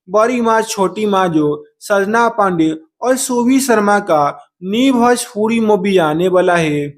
बड़ी माँ छोटी माँ जो सजना पांडे और सुवी शर्मा का नी भोजपुरी मूवी आने वाला है।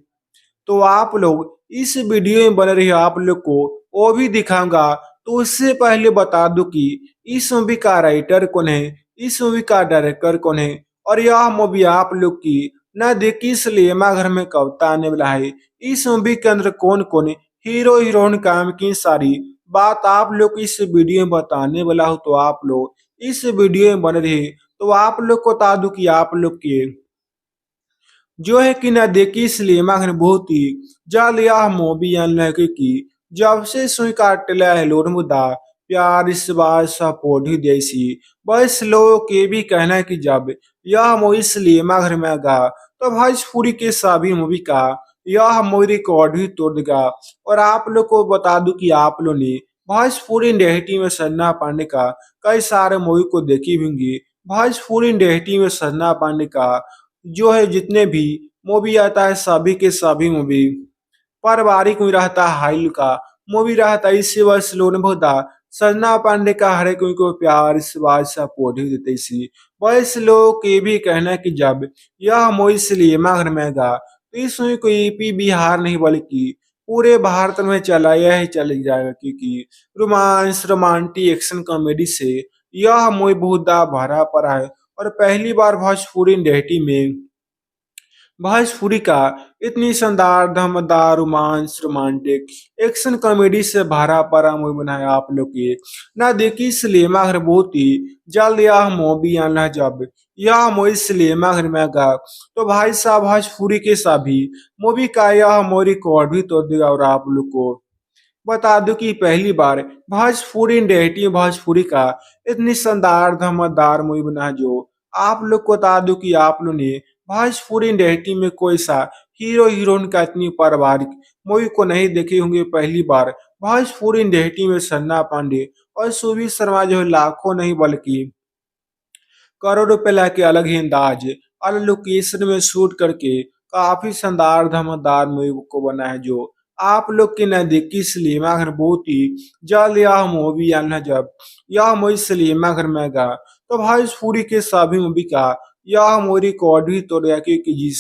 तो आप लोग इस वीडियो में बने रहिए, आप लोग को वो भी दिखाऊंगा। तो उससे पहले बता दूं कि इस मूवी का राइटर कौन है, इस मूवी का डायरेक्टर कौन है, और यह मूवी आप लोग की न देखी इसलिए माँ घर में कब आने वाला है। इस मूवी के अंदर कौन कौन हीरो हीरोइन काम की सारी बात आप लोग इस वीडियो में बताने वाला हूँ। तो आप लोग इस वीडियो में बने रहिए। तो आप लोग को बता दूं कि आप लोग के जो है कि ना देखी इसलिए माखन बहुत ही जल्द यह मूवी आने की जब से सुई काटला है लोर मुदा प्यार इस बार सपोर्ट ही जैसी बस लोगों के भी कहना है कि जब यह मूवी इसलिए माघर में गा तो भोजपुरी के सभी मूवी का यह मूवी रिकॉर्ड ही तोड़ देगा। और आप लोग को बता दूं कि आप लोग ने भोजपुरी इंडस्ट्री में सन्ना पांडे का कई सारे मूवी को देखी होंगी। भोजपुरी इंडस्ट्री में सन्ना पांडे का जो है जितने भी मूवी आता है सभी के सभी मूवी पारिवारिक में रहता है, हाइल का मूवी रहता है। इससे बस लोग ने बहुत सजना पांडे का हर कोई को प्यार इस बात सपोर्ट ही देते इसी बस लोगों के भी कहना है कि जब यह मूवी इसलिए मगर महंगा तो इस मूवी को यूपी बिहार नहीं बल्कि पूरे भारत में चलाया ही चल जाएगा, क्योंकि रोमांस रोमांटिक एक्शन कॉमेडी से यह मूवी बहुत भरा पड़ा है। और पहली बार भोजपुरी इंडस्ट्री में भोजपुरी का इतनी शानदार धमाकेदार रोमांस रोमांटिक एक्शन कॉमेडी से भरा पड़ा मूवी बनाया आप लोग के ना देखी इसलिए मगर बहुत ही जल्द यह मूवी आना है। जब यह मूवी इसलिए मगर में गा तो भाई साहब भोजपुरी के सभी मूवी का यह मूवी रिकॉर्ड भी तोड़ देगा। और आप लोग को बता दूं कि पहली बार भोजपुरी इंडस्ट्री में भोजपुरी का इतनी शानदार धमाकेदार मूवी बना जो आप लोग को बता दूं कि आप लोग ने भोजपुरी इंडस्ट्री में कोई सा हीरो हीरोइन का इतनी पारिवारिक मूवी को नहीं देखे होंगे। पहली बार भोजपुरी इंडस्ट्री में सन्ना पांडे और सुबीर शर्मा जो है लाखों नहीं बल्कि करोड़ रुपए लाके अलग ही अंदाज अलग लोकेशन में शूट करके काफी शानदार धमाकेदार मूवी को बना है जो आप लोग के नजदीकी सिनेमा घर बहुत ही जल्द यह मूवी आना है। जब यह मूवी सिनेमा घर में आएगा तो भोजपुरी के सभी मूवी का यह मूवी रिकॉर्ड ही तोड़ेगा, क्योंकि जिस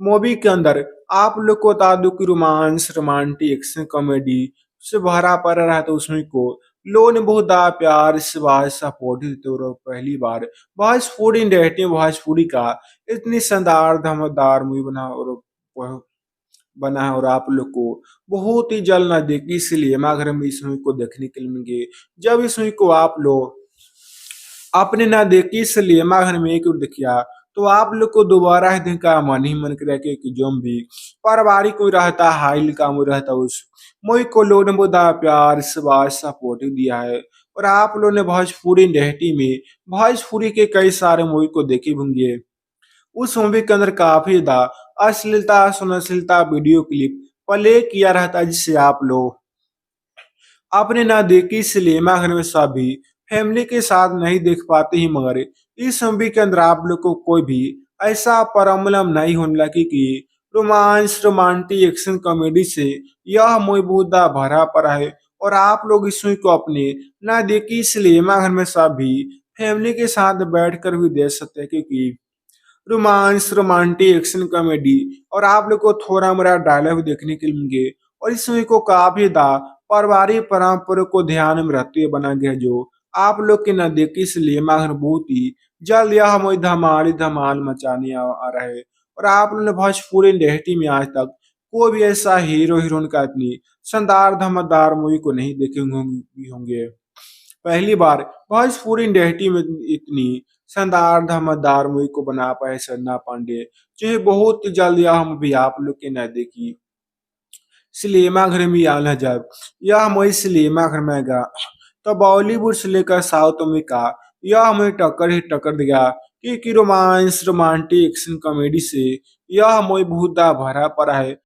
मूवी के अंदर आप लोग को बता दूं कि रोमांस रोमांटिक एक्शन कॉमेडी से भरा पड़ा रहा तो उसमें को लोगों ने बहुत प्यार से बात सपोर्ट देते और पहली बार भोजपुरी इंडस्ट्री में भोजपुरी का इतनी शानदार धमाकेदार मूवी बना है। और आप लोग को बहुत ही जल्द ना देखी इसलिए घर में इस मूवी को देखने के लिए मिलेंगे। जब इस मूवी को आप लोग आपने ना देखी इसलिए घर में एक और देखिया तो आप लोग को दोबारा ही देखने का मन ही मन करे कि जो भी पारिवारिक कोई रहता हाइल का मूवी रहता उस मूवी को लोग ने बहुत प्यार से सपोर्ट दिया है। और आप लोग ने भोजपुरी इंडस्ट्री में भोजपुरी के कई सारे मूवी को देखे होंगे। उस मूवी के अंदर काफी अश्लीलता सुनशीलता वीडियो क्लिप प्ले किया रहता है, जिससे आप लोग आपने ना देखी सिनेमा घर में सभी फैमिली के साथ नहीं देख पाते ही, मगर इस मूवी के अंदर आप लोग को कोई भी ऐसा प्रॉब्लम नहीं होने लगी कि रोमांस रोमांटिक एक्शन कॉमेडी से यह मूवी बहुत भरा पड़ा है। और आप लोग इस मूवी को अपने ना देखी सिनेमा घर में सभी फैमिली के साथ बैठकर भी देख सकते हैं, क्योंकि रोमांस रोमांटिक एक्शन कॉमेडी और आप लोग को थोड़ा मोड़ा डायलॉग देखने के लिए मिलेंगे। और इस मूवी को काफी पारिवारिक परंपरा को ध्यान में रखते हुए बना गया जो आप लोग के नजदीकी इसलिए मगर बहुत ही जल्द यह मूवी धमाल ही धमाल मचाने आ रहा है। और आप लोग ने भोजपुरी इंडस्ट्री में आज तक कोई भी ऐसा हीरो हीरोइन का इतनी शानदार धमाकेदार मूवी को नहीं देखे होंगे। पहली बार भोजपुरी इंडस्ट्री में इतनी शानदार धमाकेदार मूवी को बना पाए सन्ना पांडे जो है बहुत जल्द यह मूवी आप लोग के नजदीकी सिनेमा घर में आना जब यह मूवी सिनेमा घर में आएगा तो बॉलीवुड से लेकर साउथ में का यह हमें टक्कर ही टक्कर देगा, क्योंकि रोमांस रोमांटिक एक्शन कॉमेडी से यह मूवी बहुत भरा पड़ा है।